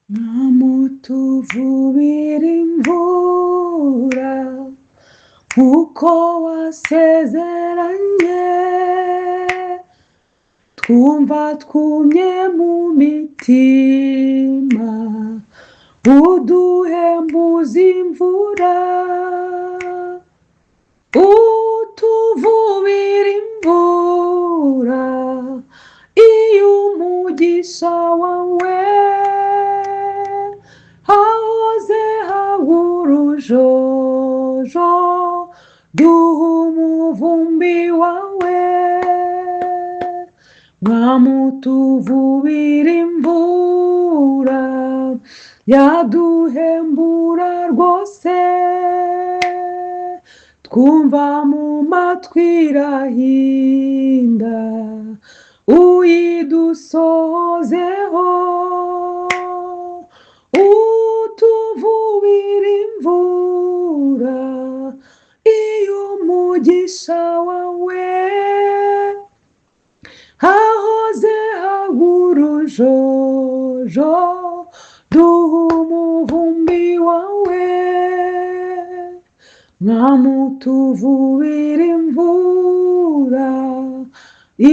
namutuvubira imvura uko wasezeranye, twumva twumye mu mitima, uduhembuza imvura, utuvubira imvura iyo umugisha wawe hahoze hawurujojo, duha umuvumbi wawe, mwamutuvubira imvura yaduhembura rwose, twumva mu matwi irahinda, uyidusozeho, utuvubira imvura iyo umugisha wawe hahoze hawurujojo, duha umuvumbi wawe, mwamutuvubira imvura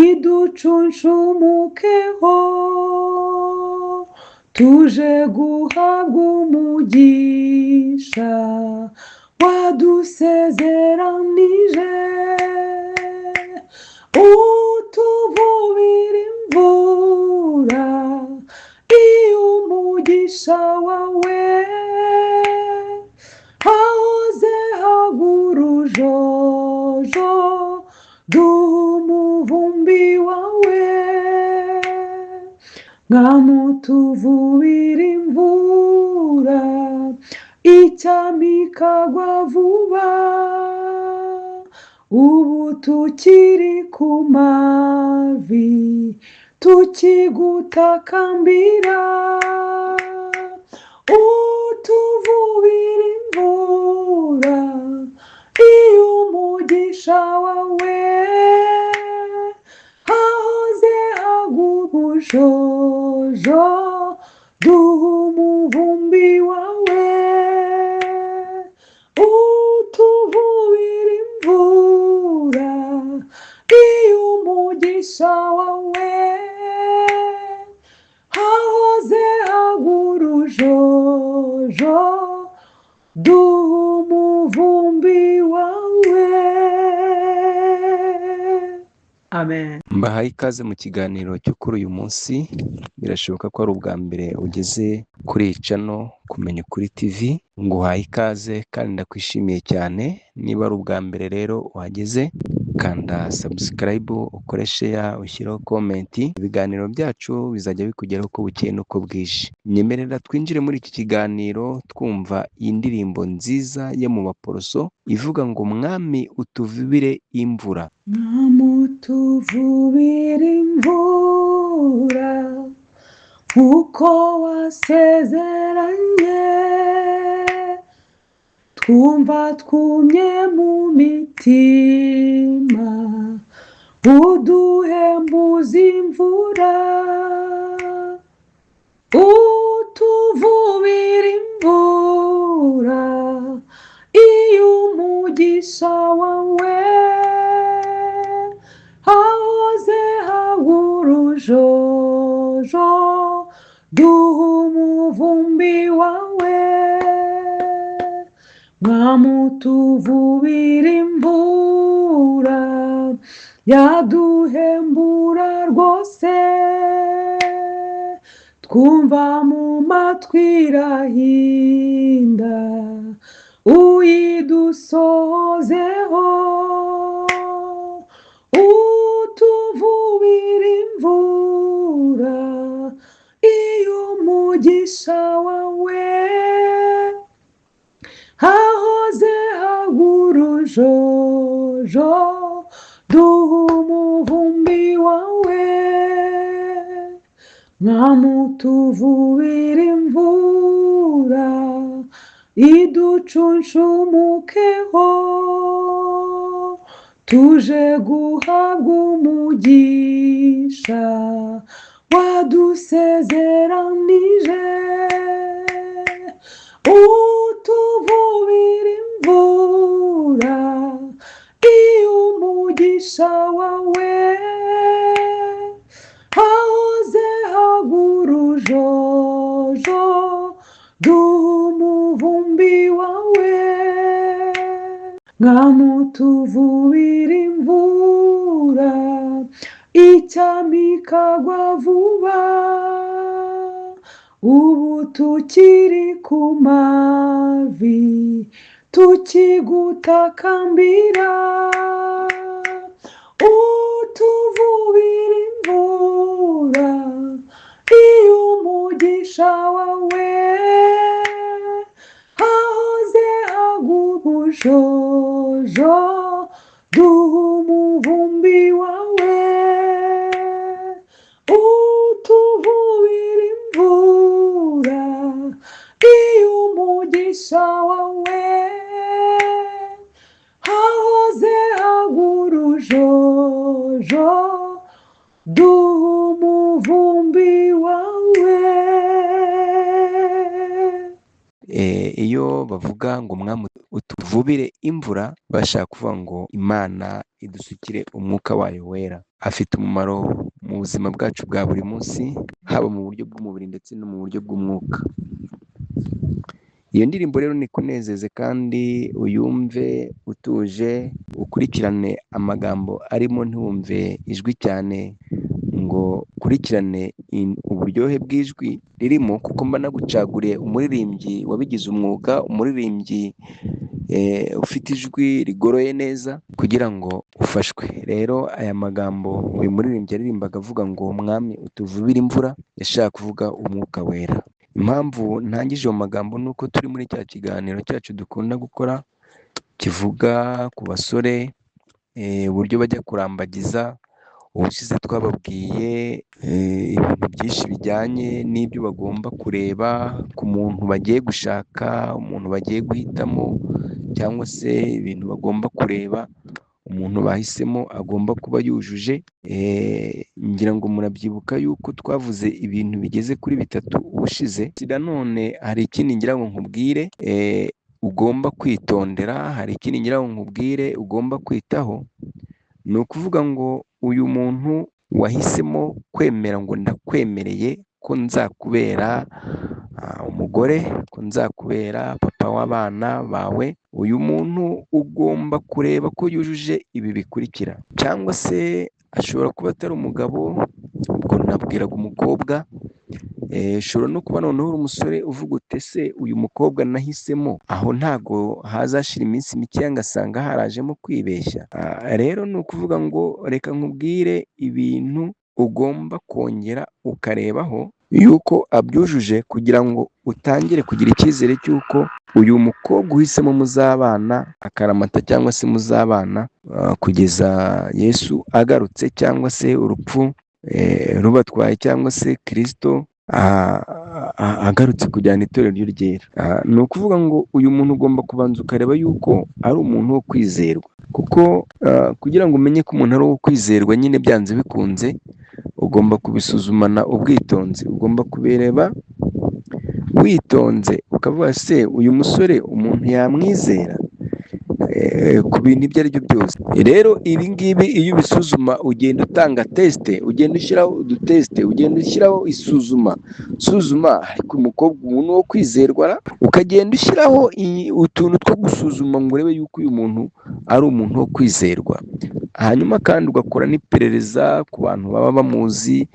iducunshumukeho, tuje guhabwa umugisha wadusezeranije, utuvubira imvura iyo umugisha wawe hahoze hawurujojo, duha umuvumbi wawe, mwamutuvubira imvura icyama ikagwa vuba, ubu tukiri ku mavi tukigutakambira, utuvubira imvura iyo umugisha wawe hahoze hawurujojo, duha umuvumbi wawe, utuvubira imvura iyo umugisha wawe hahoze hawurujojo, duha umuvumbi wawe. Amen. Mbahaye ikaze mu kiganiro cyo kuri uyu munsi. Birashoboka ko ari ubwa mbere ugeze kuri iyi channel Kumenya Ukuri TV, nguhaye ikaze kandi ndakwishimiye cyane. Niba ari ubwa mbere rero uhageze, kanda subscribe, ukore share, ushyiraho comment. Ibiganiro byacu bizajya bikugeraho uko bukeye n'uko bwije. Nyemerera twinjire muri iki kiganiro twumva iyi ndirimbo nziza yo mu Baporoso ivuga ngo mwami utuvubire imvura. Namutuvubira imvura uko wasezeranye, twumva twumye mu mitima, uduhembuza imvura, utuvubira imvura iyo umugisha wawe hahoze hawurujojo, duha umuvumbi wawe, mwamutuvubira imvura yaduhembura rwose, twumva mu matwi irahinda, uyidusozeho, utuvubira imvura iyo umugisha wawe hahoze hawurujojo, duha umuvumbi wawe, mwamutuvubira imvura iducunshumukeho, tuje guhabwa umugisha wadusezeranije, utuvubira imvura iyo umugisha wawe hahoze hagurujojo duha umuvumbi wawe nkamutuvubira imvura icyami ikagwa vuba ubu tukiri ku mavi tukigutakambira utuvubira imvura iyo umugisha wawe hahoze hagubujojo duha umuvumbi wawe utuvubira imvura iyo umugisha wawe hahoze hagurujojo duha umuvumbi wawe. Iyo bavuga ngo umwami utuvubire imvura bashaka kuvuga ngo Imana idusukire umwuka wayo wera, afite umumaro mu buzima bwacu bwa buri munsi, haba mu buryo bw'umubiri ndetse no mu buryo bw'umwuka. Iyo ndirimbo rero ni kunezeze kandi uyumve utuje, ukurikirane amagambo arimo, ntiwumve ijwi cyane ngo ukurikirane uburyohe bw'ijwi ririmo, kuko mba nagucaguriye umuririmbyi wabigize umwuga, umuririmbyi ufite ijwi rigoroye neza kugira ngo ufashwe. Rero aya magambo uyu muririmbyi aririmbaga avuga ngo umwami utuvubire imvura, yashaka kuvuga umwuka wera. Impamvu ntangije ayo magambo ni uko turi muri cya kiganiro cyacu dukunda gukora kivuga ku basore uburyo bajya kurambagiza. Ubushize twababwiye ibintu byinshi bijyanye n'ibyo bagomba kureba ku muntu bagiye gushaka, umuntu bagiye guhitamo, cyangwa se ibintu bagomba kureba umuntu bahisemo agomba kuba yujuje. Ngira ngo murabyibuka yuko twavuze ibintu bigeze kuri bitatu ubushize. Nanone hari ikindi ngira ngo nkubwire ugomba kwitondera, hari ikindi ngira ngo nkubwire ugomba kwitaho. Ni ukuvuga ngo uyu muntu wahisemo kwemera ngo ndakwemereye ko nzakubera umugore, ko nzakubera papa w'abana bawe, uyu muntu ugomba kureba ko yujuje ibi bikurikira. Cyangwa se ashobora kuba atari umugabo, ubwo nabwiraga umukobwa, ushobora no kuba noneho uri umusore uvuga ute se uyu mukobwa nahisemo, aho ntago hazashira iminsi mike ngasanga harajemo kwibeshya. Rero ni ukuvuga ngo reka nkubwire ibintu ugomba kongera ukarebaho yuko abyujuje, kugira ngo utangire kugira icyizere cy'uko uyu mukobwa uhisemo muzabana akaramata, cyangwa se muzabana kugeza Yesu agarutse, cyangwa se urupfu rubatwaye, cyangwa se Kristo agarutse kujyana itorero rye ryera. Ni ukuvuga ngo uyu muntu ugomba kubanza ukareba yuko ari umuntu wo kwizerwa, kuko kugira ngo umenye ko umuntu ari uwo kwizerwa, nyine byanze bikunze ugomba kubisuzumana ubwitonzi, ugomba kubireba witonze, ukavuga se uyu musore umuntu yamwizera ku bintu ibyo ari byo byose. Rero ibi ngibi iyo ubisuzuma ugenda utanga tesite, ugenda ushyiraho udutesite, ugenda ushyiraho suzuma ariko umukobwa umuntu wo kwizerwa, ukagenda ushyiraho utuntu two gusuzuma ngo urebe yuko uyu muntu ari umuntu wo kwizerwa. Hanyuma kandi ugakora n'iperereza ku bantu baba bamuzi,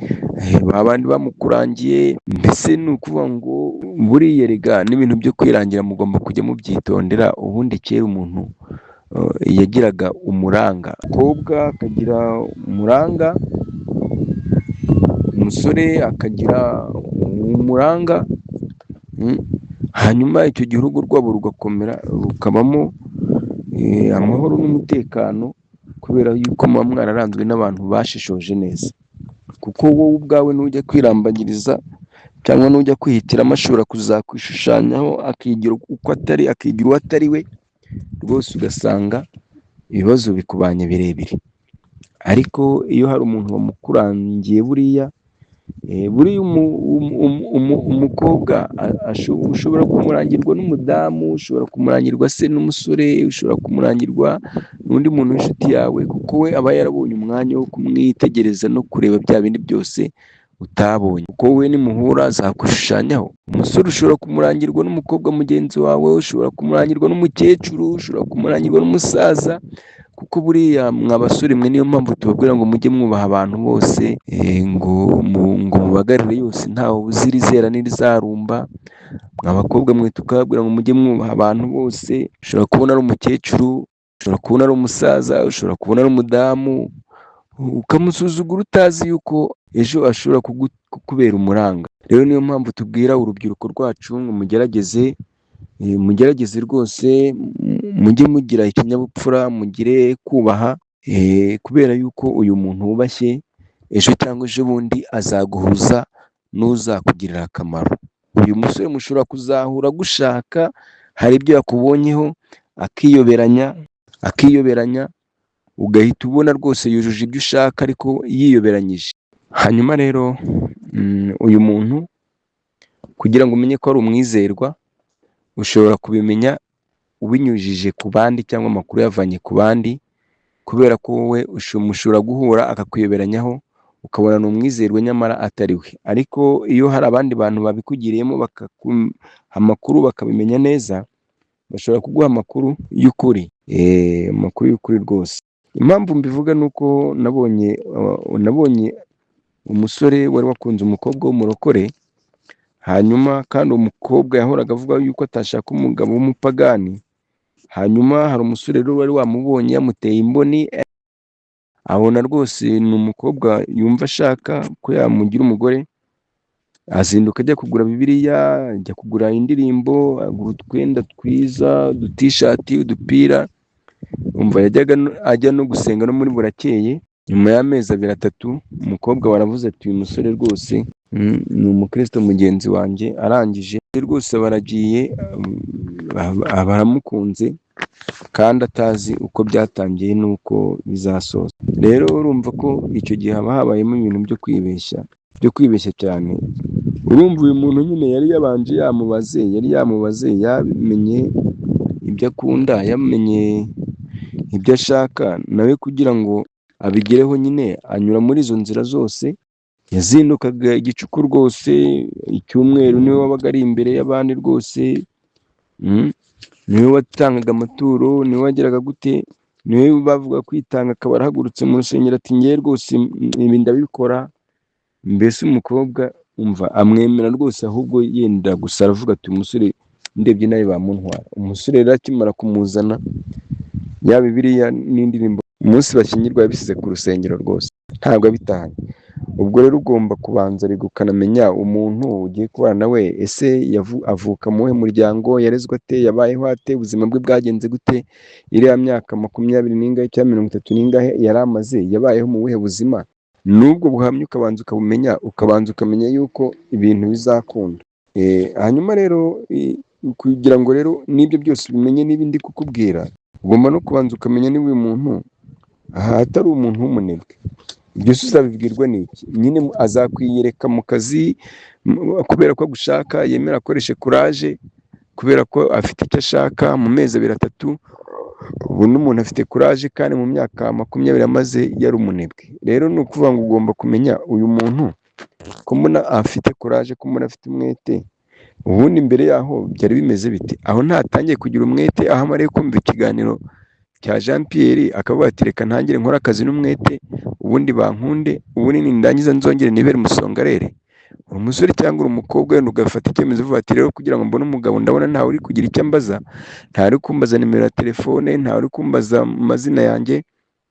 babandi bamukurangiye. Mbese ni ukuvuga ngo buriya rega n'ibintu byo kwirangira mugomba kujya mubyitondera. Ubundi kera umuntu yagiraga umuranga, umukobwa akagira umuranga, umusore akagira umuranga, hanyuma icyo gihe urugo rwabo rugakomera, rukabamo amahoro n'umutekano, kubera yuko muba mwararanzwe n'abantu bashishoje neza. Kuko wowe ubwawe nujya kwirambagiriza cyangwa nujya kwihitiramo, ashobora kuzakwishushanyaho akigira uko atari, akigira uwo atari we rwose, ugasanga ibibazo bikubanye birebire. Ariko iyo hari umuntu wamukurangiye buriya, buriya umukobwa ushobora kumurangirwa n'umudamu, ushobora kumurangirwa se n'umusore, ushobora kumurangirwa n'undi muntu w'inshuti yawe, kuko we aba yarabonye umwanya wo kumwitegereza no kureba bya bindi byose utabonye, kuko we nimuhura azakushushanyaho. Umusore ushobora kumurangirwa n'umukobwa mugenzi wawe, ushobora kumurangirwa n'umukecuru, ushobora kumurangirwa n'umusaza, kuko buriya mwa basore mwe niyo mpamvu tubabwira ngo mujye mwubaha abantu bose, ngo mubagarire yose ntawe uzira izera n'irizarumba. Mwa bakobwa mwe tukababwira ngo mujye mwubaha abantu bose. Ushobora kubona ari umukecuru, ushobora kubona ari umusaza, ushobora kubona ari umudamu, ukamusuzugura utazi yuko ejo ashobora kukubera umuranga. Rero niyo mpamvu tubwira urubyiruko rwacu ngo mugerageze rwose mujye mugira ikinyabupfura, mugire kubaha, kubera yuko uyu muntu wubashye ejo cyangwa ejo bundi azaguhuza n'uzakugirira akamaro. Uyu musore mushobora kuzahura gushaka, hari ibyo yakubonyeho akiyoberanya, ugahita ubona rwose yujuje ibyo ushaka ariko yiyoberanyije. Hanyuma rero uyu muntu kugira ngo umenye ko ari umwizerwa, ushobora kubimenya ubinyujije ku bandi cyangwa amakuru yavanye ku bandi, kubera ko wowe mushobora guhura akakwiyoberanyaho ukabona ni umwizerwa nyamara atari we. Ariko iyo hari abandi bantu babikugiriyemo amakuru bakabimenya neza, bashobora kuguha amakuru y'ukuri, amakuru y'ukuri rwose. Impamvu mbivuga ni uko nabonye umusore wari wakunze umukobwa w'umurokore, hanyuma kandi umukobwa yahoraga avuga yuko atashaka umugabo w'umupagani. Hanyuma hari umusore rero wari wamubonye yamuteye imboni, abona rwose ni umukobwa yumva ashaka ko yamugira umugore, azinduka ajya kugura Bibiliya, ajya kugura indirimbo, agura utwenda twiza, udutishati, udupira, umva yajyaga ajya no gusenga no muri burakeye. Nyuma y'amezi 2-3 umukobwa waravuze ati uyu musore rwose ni umukristo mugenzi wanjye, arangije rwose baragiye, baramukunze kandi atazi uko byatangiye n'uko bizasoza. Rero urumva ko icyo gihe haba habayemo ibintu byo kwibeshya cyane. Urumva uyu muntu nyine yari yamubaze, yamenye ibyo akunda, yamenye ibyo ashaka, nawe kugira ngo abigereho nyine anyura muri izo nzira zose. Yazindukaga igicuku rwose, icyumweru niwe wabaga ari imbere y'abandi rwose, niwe watangaga amaturo, niwe wageraga gute, niwe bavuga kwitanga, akaba arahagurutse mu rusengero ati ngewe rwose ibi ndabikora. Mbese umukobwa umva amwemera rwose, ahubwo yenda gusa aravuga ati umusore ndebye nawe bamuntwara. Umusore rero akimara kumuzana ya Bibiliya n'indirimbo, umunsi bashyingirwa yabisize ku rusengero rwose, ntabwo abitahanye. Ubwo rero ugomba kubanza ukanamenya umuntu ugiye kubana nawe, ese avuka mu muryango, yarezwe ate, yabayeho ate, ubuzima bwe bwagenze gute, iriya myaka 20 n'ingahe cyangwa 30 n'ingahe yari amaze, yabayeho mu buhe buzima. Nubwo buhamya ukabanza ukabumenya, ukabanza ukamenya yuko ibintu bizakunda. Hanyuma rero kugira ngo rero n'ibyo byose ubimenye n'ibindi kukubwira, ugomba no kubanza ukamenya niba uyu muntu atari umuntu w'umunebwe. Byose uzabibwirwa n'iki? Nyine azakwiyereka mu kazi kubera ko agushaka, yemera akoreshe kuraje kubera ko afite icyo ashaka. Mu mezi 2-3 ubu n'umuntu afite kuraje, kandi mu myaka 20 amaze yari umunebwe. Rero ni ukuvuga ngo ugomba kumenya uyu muntu ko mbona afite kuraje, ko mbona afite umwete. Ubundi mbere yaho byari bimeze bite? Aho ntatangiye kugira umwete, aho amariye kumva ikiganiro cya Jean Pierre akavuga ati reka ntangire nkora akazi n'umwete, ubundi bankunde, ubundi nindangiza nzongere nibere umusongarere. Umusore cyangwa umukobwa wenda ugafata icyemezo uvuga ati rero kugira ngo mbone umugabo, ndabona ntawe uri kugira icyo ambaza, ntawe uri kumbaza nimero ya telefone, ntawe uri kumbaza amazina yanjye,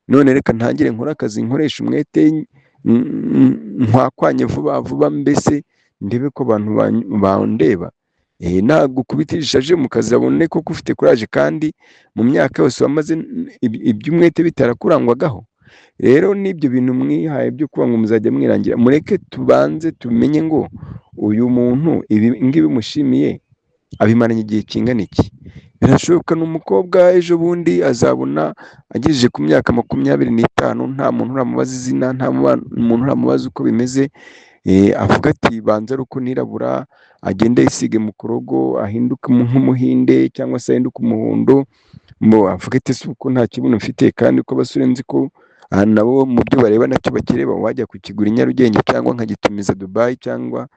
none reka ntangire nkora akazi, nkoresha umwete, nkwakwanye vuba mbese ndebe ko abantu bandeba. Ntabwo ukubitirisha aje mu kazi abone ko ufite kuraje, kandi mu myaka yose wamaze iby'umwete bitarakurangwagaho. Rero n'ibyo bintu mwihaye byo kuba ngo muzajya mwirangira, mureke tubanze tumenye ngo uyu muntu ibi ngibi mushimiye abimaranye igihe kingana iki. Birashoboka n'umukobwa ejo bundi azabona agejeje ku myaka 25 nta muntu uramubaza izina, nta muntu uramubaza uko bimeze, avuga ati banza ari uko nirabura, agende yisige mu korogo ahinduke nk'umuhinde cyangwa se ahinduke umuhondo, avuga ati ese uko nta kibuno mfite, kandi ko abasore nzi ko nabo mu byo bareba nacyo bakireba, wajya kukigura i Nyarugenge cyangwa nkagitumiza Dubai cyangwa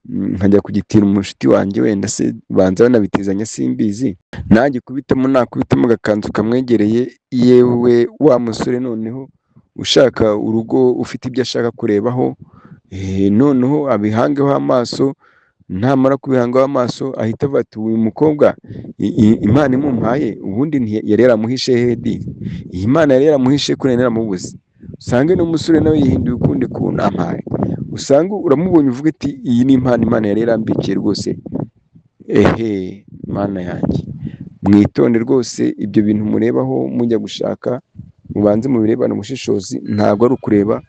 nkajya kugitira umushuti wanjye, wenda se banza banabitizanya simbizi, nakubitamo agakanzu kamwegereye, yewe wa musore noneho ushaka urugo, ufite ibyo ashaka kurebaho, noneho abihangeho amaso, namara kubihangaho amaso ahita avuga ati uyu mukobwa Imana imumpaye ubundi yari yaramuhishe hedi, iyi Imana yari yaramuhishe kuri naramubuze, usange n'umusore nawe yihinduye ukundi kuntu ampaye, usanga uramubonye uvuga ati iyi ni impano Imana yari yarambikiye rwose. Mana yanjye, mwitonde rwose ibyo bintu murebaho mujya gushaka, mubanze mubirebane ubushishozi, ntabwo ari ukureba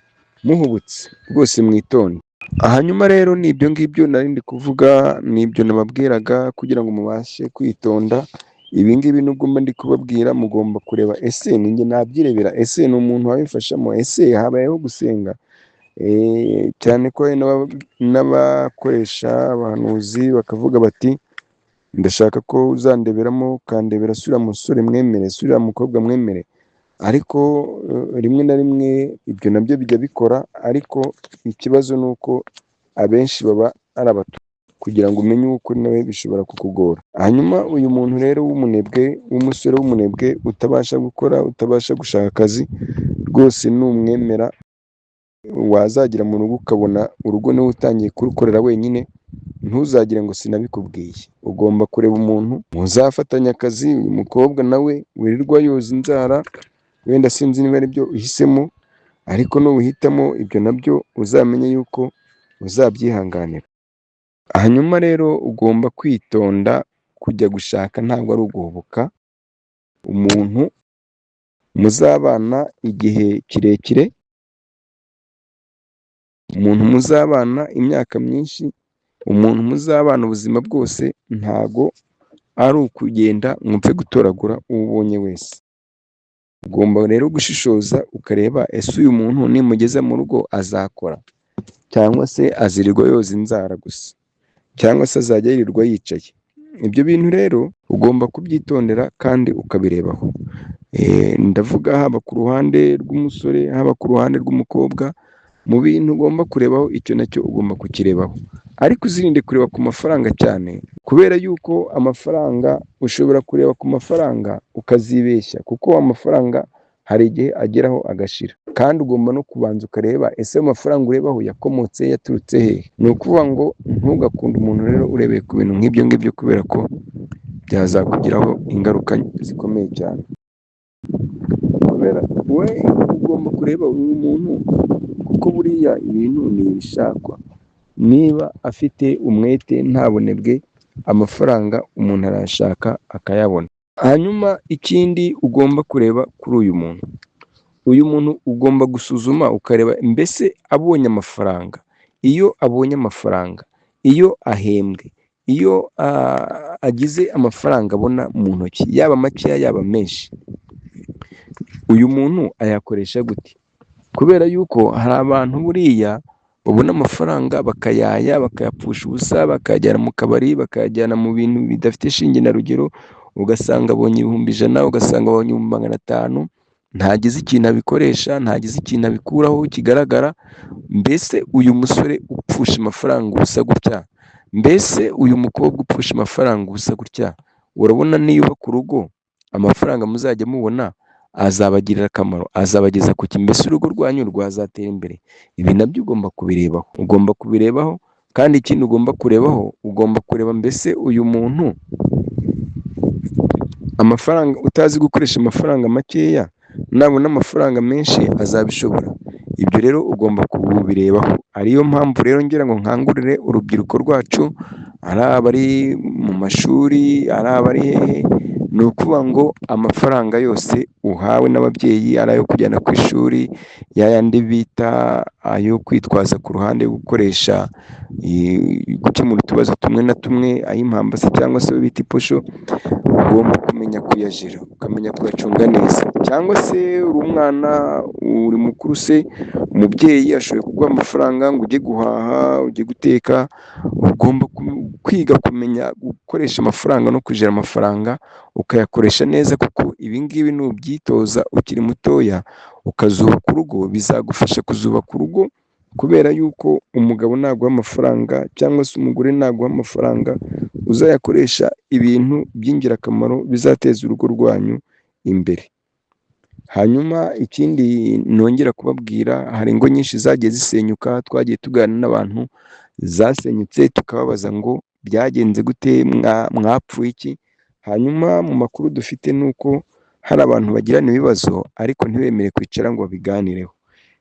muhubutse, rwose mwitonde. Hanyuma rero ni ibyo ngibyo nari ndi kuvuga, ni ibyo nababwiraga kugira ngo mubashe kwitonda. Ibi ngibi nubwo mba ndi kubabwira, mugomba kureba ese ni njye nabyirebera, ese ni umuntu wabifashamo, ese habayeho gusenga, cyane ko hari n'abakoresha abahanuzi bakavuga bati ndashaka ko uzandeberamo, ukandebera sura musore mwemere, sura mukobwa mwemere, ariko rimwe na rimwe ibyo nabyo bijya bikora, ariko ikibazo ni uko abenshi baba ari abato, kugira ngo umenye uko nawe bishobora kukugora. Hanyuma uyu muntu rero w'umunebwe, w'umusore w'umunebwe utabasha gukora, utabasha gushaka akazi, rwose numwemera wazagera mu rugo ukabona urugo niwe utangiye kurukorera wenyine, ntuzagire ngo sinabikubwiye. Ugomba kureba umuntu muzafatanya akazi, uyu mukobwa nawe wirirwa yoza inzara, wenda sinzi niba ari byo uhisemo, ariko nuhitamo ibyo nabyo uzamenye yuko uzabyihanganira. Hanyuma rero ugomba kwitonda, kujya gushaka ntabwo ari uguhubuka umuntu muzabana igihe kirekire, umuntu muzabana imyaka myinshi, umuntu muzabana ubuzima bwose, ntago ari ukugenda ngo mpfe gutoragura uwo ubonye wese. Ugomba rero gushishoza ukareba ese uyu muntu nimugeza mu rugo azakora, cyangwa se azirirwa yoza inzara gusa, cyangwa se azajya yirirwa yicaye. Ibyo bintu rero ugomba kubyitondera kandi ukabirebaho. Ndavuga haba ku ruhande rw'umusore, haba ku ruhande rw'umukobwa, mu bintu ugomba kurebaho icyo nacyo ugomba kukirebaho, ariko uzirinde kureba ku mafaranga cyane, kubera yuko amafaranga ushobora kureba ku mafaranga ukazibeshya, kuko amafaranga hari igihe ageraho agashira, kandi ugomba no kubanza ukareba ese amafaranga urebaho yakomotse yaturutse hehe. Ni ukuvuga ngo ntugakunde umuntu rero urebeye ku bintu nk'ibyo ngibyo, kubera ko byazakugiraho ingaruka zikomeye cyane. We ugomba kureba uyu muntu, kuko buriya ibintu ni ibishakwa. Niba afite umwete nta bunebwe, amafaranga umuntu arayashaka akayabona. Hanyuma ikindi ugomba kureba kuri uyu muntu ugomba gusuzuma ukareba mbese abonye amafaranga, iyo abonye amafaranga, iyo ahembwe, iyo agize amafaranga abona mu ntoki, yaba makeya yaba menshi, uyu muntu ayakoresha gute? Kubera yuko hari abantu buriya babona amafaranga bakayaya, bakayapfusha ubusa, bakayajyana mu kabari, bakayajyana mu bintu bidafite shinge na rugero, ugasanga abonye 100,000, ugasanga abonye 500, ntagize ikintu abikoresha, ntagize ikintu abikuraho kigaragara. Mbese uyu musore upfusha amafaranga ubusa gutya, mbese uyu mukobwa upfusha amafaranga ubusa gutya, urabona niyubaka urugo amafaranga muzajya mubona azabagirira akamaro, azabageza ku mbese urugo rwanyu rwazatera imbere. Ibi nabyo ugomba kubirebaho, kandi ikindi ugomba kurebaho, ugomba kureba mbese uyu muntu amafaranga, utazi gukoresha amafaranga makeya, nabona amafaranga menshi azabishobora. Ibyo rero ugomba kubirebaho. Ariyo mpamvu rero ngira ngo nkangurire urubyiruko rwacu, ari abari mu mashuri, ari abari hehe, ni ukuvuga ngo amafaranga yose uhawe n'ababyeyi, ari ayo kujyana ku ishuri, yayandi bita ayo kwitwaza ku ruhande gukoresha gukemura utubazo tumwe na tumwe, ay'impamba se cyangwa se bita iposho, ugomba kumenya kuyajira, ukamenya kuyacunga neza. Cyangwa se uri umwana, uri mukuru se, umubyeyi ashoboye kuguha amafaranga ngo ujye guhaha, ujye guteka, ugomba kwiga kumenya gukoresha amafaranga no kujira amafaranga, ukayakoresha neza, kuko ibi ngibi nubyitoza ukiri mutoya, ukazubaka urugo, bizagufasha kuzubaka urugo, kubera yuko umugabo naguha amafaranga cyangwa se umugore naguha amafaranga, uzayakoresha ibintu by'ingirakamaro bizateza urugo rwanyu imbere. Hanyuma ikindi nongera kubabwira, hari ingo nyinshi zagiye zisenyuka, twagiye tuganira n'abantu zasenyutse, tukababaza ngo byagenze gute, mwapfuye iki? Hanyuma mu makuru dufite ni uko hari abantu bagirana ibibazo ariko ntibemere kwicara ngo babiganireho.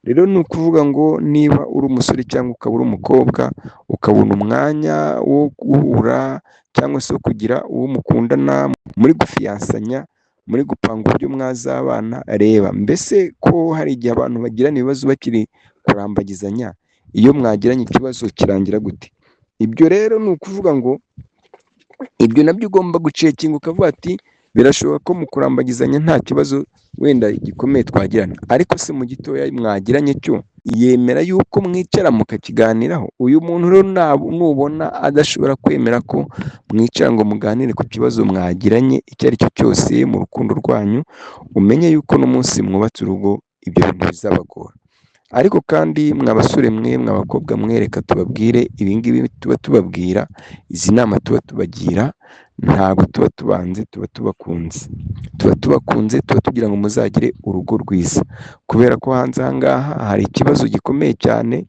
Rero ni ukuvuga ngo niba uri umusore cyangwa ukaba uri umukobwa, ukabona umwanya wo guhura cyangwa se wo kugira uwo mukundana, muri gufiyansanya, muri gupanga uburyo mwazabana, reba mbese ko hari igihe abantu bagirana ibibazo bakiri kurambagizanya, iyo mwagiranye ikibazo kirangira gute? Ibyo rero ni ukuvuga ngo ibyo nabyo ugomba gucekinga, ukavuga ati birashoboka ko mu kurambagizanya nta kibazo wenda gikomeye twagirana, ariko se mu gitoya mwagiranye cyo yemera yuko mwicara mukakiganiraho? Uyu muntu rero nubona adashobora kwemera ko mwicara ngo muganire ku kibazo mwagiranye icyo ari cyo cyose mu rukundo rwanyu, umenye yuko n'umunsi mwubatse urugo ibyo bintu bizabagora. Ariko kandi mw'abasore mwe, mw'abakobwa mwe, reka tubabwire ibi ngibi tuba tubabwira, izi nama tuba tubagira, ntabwo tuba tubanze, tuba tubakunze, tuba tugira ngo muzagire urugo rwiza, kubera ko hanze aha ngaha hari ikibazo gikomeye cyane,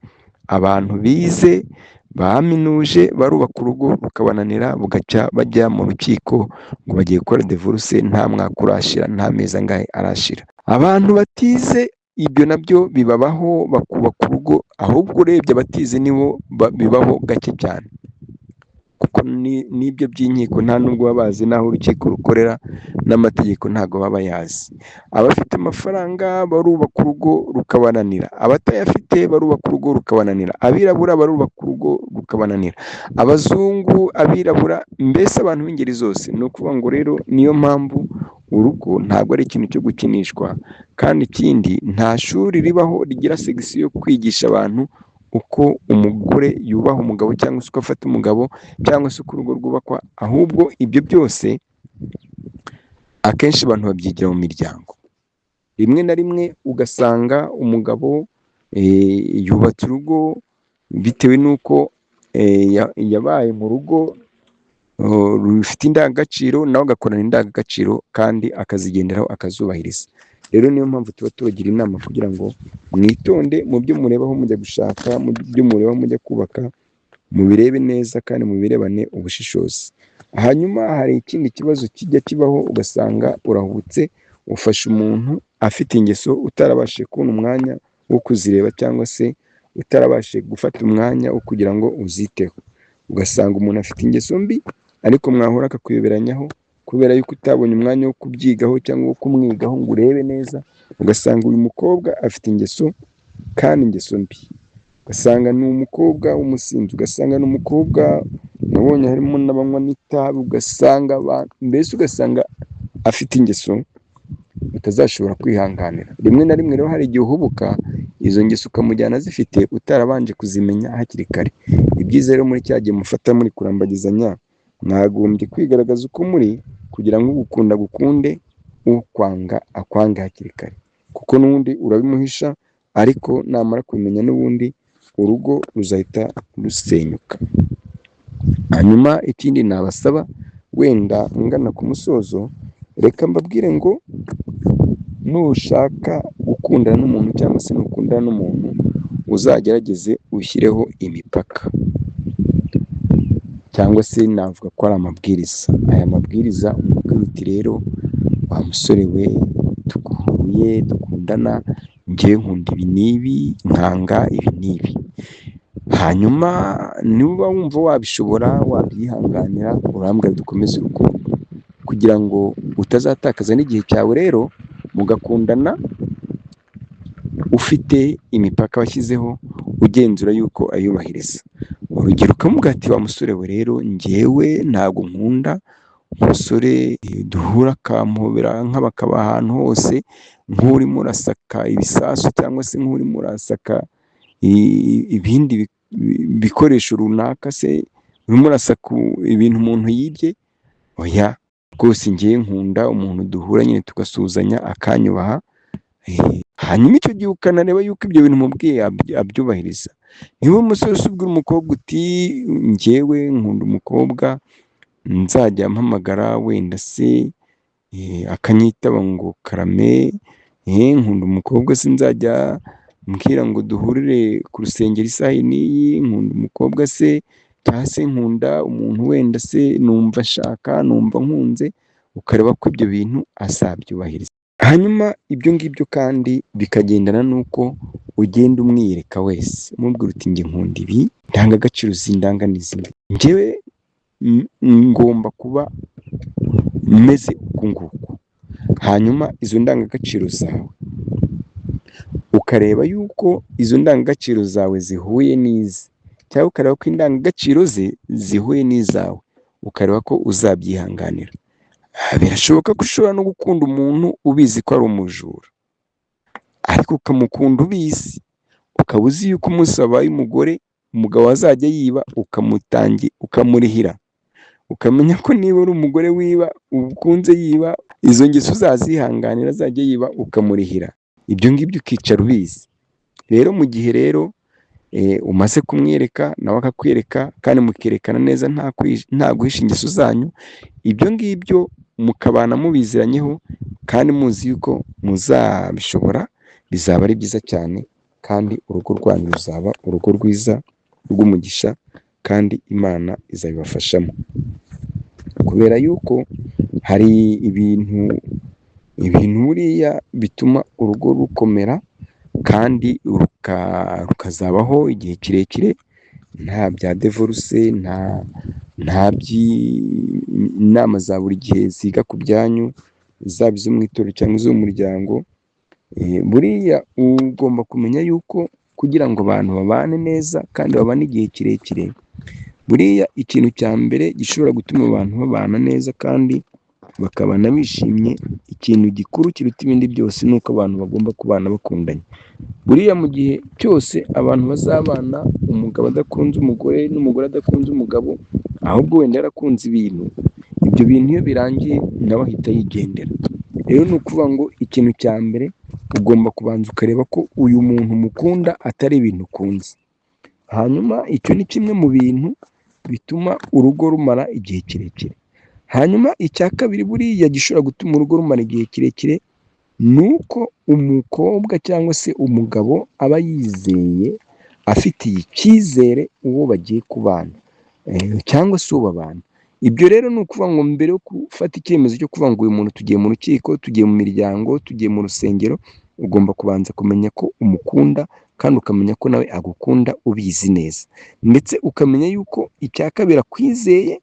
abantu bize baminuje barubaka urugo rukabananira, bugacya bajya mu rukiko ngo bagiye gukora divorce, nta mwaka urashira, nta mezi angahe arashira. Abantu batize ibyo nabyo bibabaho, bakubaka urugo, ahubwo urebye abatize nibo bibaho gake cyane, kuko n'ibyo by'inkiko nta nubwo baba bazi n'aho urukiko rukorera, n'amategeko ntabwo baba bayazi. Abafite amafaranga barubaka urugo rukabananira, abatayafite barubaka urugo rukabananira, abirabura barubaka urugo rukabananira, abazungu, abirabura, mbese abantu b'ingeri zose. Ni ukuvuga ngo rero niyo mpamvu urugo ntabwo ari ikintu cyo gukinishwa, kandi ikindi nta shuri ribaho rigira segisiyo yo kwigisha abantu uko umugore yubaha umugabo cyangwa se uko afata umugabo cyangwa se uko urugo rwubakwa, ahubwo ibyo byose akenshi abantu babyigira mu miryango. Rimwe na rimwe ugasanga umugabo yubatse urugo bitewe n'uko yabaye mu rugo rufite indangagaciro, nawe agakorana indangagaciro kandi akazigenderaho, akazubahiriza. Rero niyo mpamvu tuba tubagira inama kugira ngo mwitonde mu byo murebaho mujya gushaka, mu byo murebaho mujya kubaka, mubirebe neza kandi mubirebane ubushishozi. Hanyuma hari ikindi kibazo kijya kibaho, ugasanga urahubutse, ufasha umuntu afite ingeso, utarabashije kubona umwanya wo kuzireba cyangwa se utarabashije gufata umwanya wo kugira ngo uziteho. Ugasanga umuntu afite ingeso mbi ariko mwahora akakuyoberanyaho, kubera yuko utabonye umwanya wo kubyigaho cyangwa wo kumwigaho ngo urebe neza. Ugasanga uyu mukobwa afite ingeso kandi ingeso mbi, ugasanga ni umukobwa w'umusinzi, ugasanga ni umukobwa nabonye harimo n'abanywa n'itabi, ugasanga mbese ugasanga afite ingeso utazashobora kwihanganira. Rimwe na rimwe rero hari igihe uhubuka izo ngeso ukamujyana zifite utarabanje kuzimenya hakiri kare. Ibyiza rero muri cya gihe mufata muri kurambagizanya, mwagombye kwigaragaza uko muri, kugira ngo ugukunda gukunde, ukwanga akwange hakiri kare, kuko n'ubundi urabimuhisha, ariko namara kubimenya n'ubundi urugo ruzahita rusenyuka. Hanyuma ikindi nabasaba, wenda ngana ku musozo, reka mbabwire ngo nushaka gukundana n'umuntu cyangwa se nukundana n'umuntu, uzagerageze ushyireho imipaka, cyangwa se navuga ko ari amabwiriza. Aya mabwiriza umubwira uti rero wa musore we, duhuye dukundana, njyewe nkunda ibi n'ibi, nkanga ibi n'ibi. Hanyuma niba wumva wabishobora, wabyihanganira, urambwira dukomeze urukundo, kugira ngo utazatakaza n'igihe cyawe. Rero mugakundana ufite imipaka washyizeho ugenzura yuko ayubahiriza. Urugero ukamubwira ati wa musore we rero njyewe ntabwo nkunda umusore duhura akampobera nk'abakaba ahantu hose nk'urimo urasaka ibisasu cyangwa se nk'urimo urasaka ibindi bikoresho runaka, se urimo urasaka ibintu umuntu yibye. Oya rwose ngewe nkunda umuntu duhura nyine tugasuhuzanya akanyubaha, hanyuma icyo gihe ukanareba yuko ibyo bintu umubwiye abyubahiriza. Niba umusore usubwira umukobwa uti njyewe nkunda umukobwa nzajya mpamagara wenda se akanyitaba ngo karame, nkunda umukobwa se nzajya mbwira ngo duhurire ku rusengero isaha n'iyi, nkunda umukobwa se cyangwa se nkunda umuntu wenda se numva nshaka numva nkunze, ukareba ko ibyo bintu azabyubahiriza. Hanyuma ibyo ngibyo kandi bikagendana n'uko ugenda umwiyereka wese umubwira uti njye nkunda ibi, ndangagaciro zindanga n'izindi, njyewe ngomba kuba meze uku nguku. Hanyuma izo ndangagaciro zawe ukareba yuko izo ndangagaciro zawe zihuye n'ize, cyangwa ukareba ko indangagaciro ze zihuye n'izawe, ukareba ko uzabyihanganira. Birashoboka ko ushobora no gukunda umuntu ubizi ko ari umujura, ariko ukamukunda ubizi, ukaba uzi yuko umunsi wabaye umugabo azajya yiba ukamurihira, ukamenya ko niba uri umugore wiba ukunze yiba, izo ngeso uzazihanganira, azajya yiba ukamurihira. Ibyo ngibyo ukicara ubizi. Rero mu gihe rero umaze kumwereka nawe akakwereka kandi mukerekana neza nta guhisha ingeso zanyu, ibyo ngibyo mukabana mubiziranyeho kandi muzi yuko muzabishobora, bizaba ari byiza cyane kandi urugo rwanyu ruzaba urugo rwiza rw'umugisha kandi Imana izabibafashamo. Kubera yuko hari ibintu buriya bituma urugo rukomera kandi rukazabaho igihe kirekire, nta bya divorce, nta inama za buri gihe ziga ku byanyu, zaba izo mu itorero cyangwa izo mu muryango. Buriya ugomba kumenya yuko kugira ngo abantu babane neza kandi babane igihe kirekire, buriya ikintu cya mbere gishobora gutuma abantu babana neza kandi bakabana bishimye, ikintu gikuru kiruta ibindi byose ni uko abantu bagomba kubana bakundanye. Buriya mu gihe cyose abantu bazabana, umugabo adakunze umugore n'umugore adakunze umugabo, ahubwo wenda yarakunze ibintu, ibyo bintu iyo birangiye nawe ahita yigendera. Rero ni ukuvuga ngo ikintu cya mbere ugomba kubanza ukareba ko uyu muntu mukunda atari ibintu ukunze. Hanyuma icyo ni kimwe mu bintu bituma urugo rumara igihe kirekire. Hanyuma icya kabiri buriya gishobora gutuma urugo rumara igihe kirekire, ni uko umukobwa cyangwa se umugabo aba yizeye, afitiye icyizere uwo bagiye kubana cyangwa se uwo babana. Ibyo rero ni ukuvuga ngo mbere yo gufata icyemezo cyo kuvuga ngo uyu muntu tugiye mu rukiko, tugiye mu miryango, tugiye mu rusengero, ugomba kubanza kumenya ko umukunda kandi ukamenya ko nawe agukunda ubizi neza, ndetse ukamenya yuko icya kabiri akwizeye,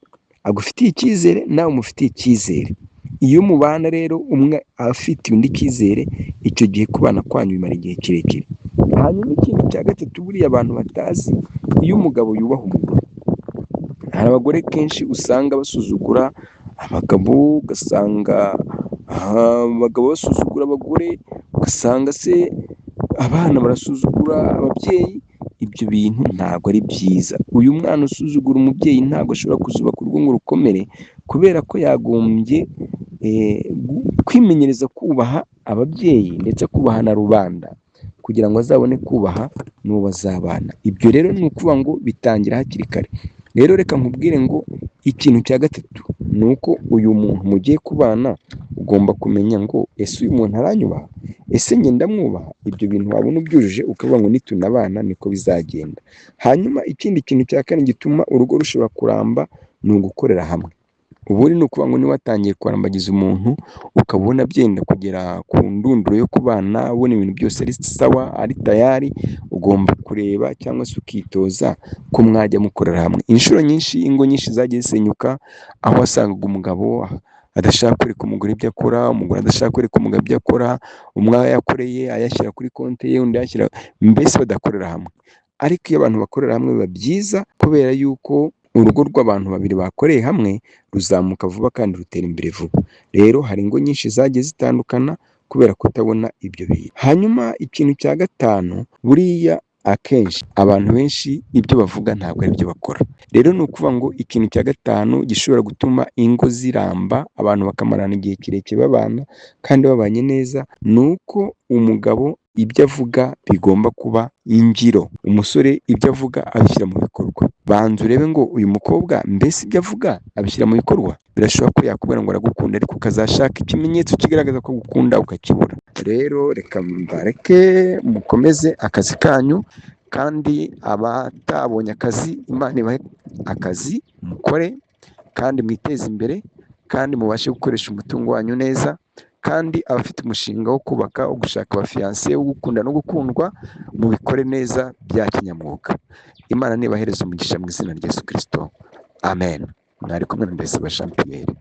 agufitiye icyizere nawe umufitiye icyizere. Iyo mubana rero umwe afitiye undi icyizere, icyo gihe kubana kwanyu bimara igihe kirekire. Hanyuma ikintu cya gatatu buriya abantu batazi, iyo umugabo yubaha umugore, hari abagore kenshi usanga basuzugura abagabo, ugasanga abagabo basuzugura abagore, ugasanga se abana barasuzugura ababyeyi. Ibyo bintu ntabwo ari byiza. Uyu mwana usuzugura umubyeyi ntabwo ashobora kuzubaka urugo ngo rukomere, kubera ko yagombye kwimenyereza kubaha ababyeyi ndetse kubaha na rubanda, kugira ngo azabone kubaha n'uwo bazabana. Ibyo rero ni ukuvuga ngo bitangira hakiri kare. Rero reka nkubwire ngo ikintu cya gatatu ni uko uyu muntu mugiye kubana ugomba kumenya ngo ese uyu muntu aranyubaha, ese njye ndamwubaha. Ibyo bintu wabona ubyujuje ukavuga ngo nitunabana niko bizagenda. Hanyuma ikindi kintu cya kane gituma urugo rushobora kuramba ni ugukorera hamwe. Ubundi ni ukuvuga ngo niba watangiye kurambagiza umuntu ukabona byenda kugera ku ndunduro yo kubana, ubona ibintu byose ari sawa, ari tayari, ugomba kureba cyangwa se ukitoza ko mwajya mukorera hamwe. Inshuro nyinshi ingo nyinshi zagiye zisenyuka, aho wasangaga umugabo adashaka kwereka umugore ibyo akora, umugore adashaka kwereka umugabo ibyo akora, umwe yakoreye ayashyira kuri konti ye, undi ayashyira, mbese badakorera hamwe. Ariko iyo abantu bakorera hamwe biba byiza, kubera yuko urugo rw'abantu babiri bakoreye hamwe ruzamuka vuba kandi rutera imbere vuba. Rero hari ingo nyinshi zagiye zitandukana kubera kutabona ibyo bintu. Hanyuma ikintu cya gatanu, buriya akenshi abantu benshi ibyo bavuga ntabwo ari byo bakora. Rero ni ukuvuga ngo ikintu cya gatanu gishobora gutuma ingo ziramba, abantu bakamarana igihe kirekire babana kandi babanye neza, ni uko umugabo ibyo avuga bigomba kuba ingiro, umusore ibyo avuga abishyira mu bikorwa. Banza urebe ngo uyu mukobwa mbese ibyo avuga abishyira mu bikorwa. Birashoboka ko yakubwira ngo aragukunda, ariko ukazashaka ikimenyetso kigaragaza ko agukunda ukakibura. Rero reka mbareke mukomeze akazi kanyu, kandi abatabonye akazi Imana ibahe akazi mukore kandi mwiteze imbere, kandi mubashe gukoresha umutungo wanyu neza, kandi abafite umushinga wo kubaka, wo gushaka abafiyanse, wo gukunda no gukundwa, mubikore neza bya kinyamwuga. Imana nibahereza umugisha mu izina rya Yesu Kristo, amen. Mwari kumwe na Ndayisaba Jean Pierre.